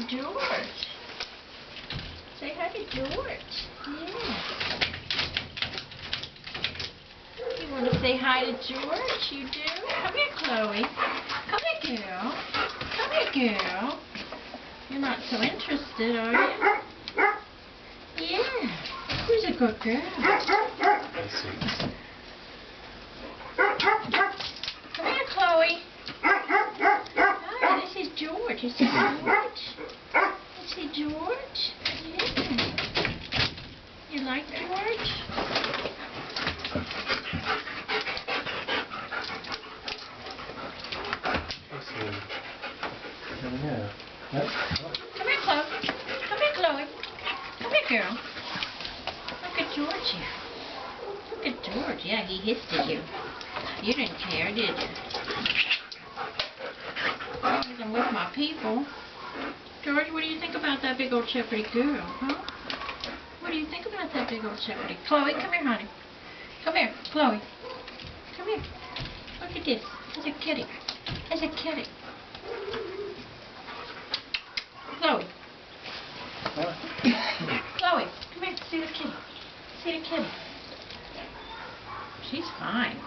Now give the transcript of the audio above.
George. Say hi to George. Yeah. You want to say hi to George? You do? Come here, Chloe. Come here, girl. Come here, girl. You're not so interested, are you? Yeah. Who's a good girl? Come here, Chloe. Hi, this is George. You see George? You see George? Yeah. You like George? Yeah. Come here, Chloe. Come here, Chloe. Come here, girl. Look at George here. Look at George. Yeah, he hissed at you. You didn't care, did you? I'm with my people. George, what do you think about that big old shepherd girl, huh? What do you think about that big old shepherd? Chloe, come here, honey. Come here, Chloe. Come here. Look at this. There's a kitty. There's a kitty. Chloe. Chloe, come here. See the kitty. See the kitty. She's fine.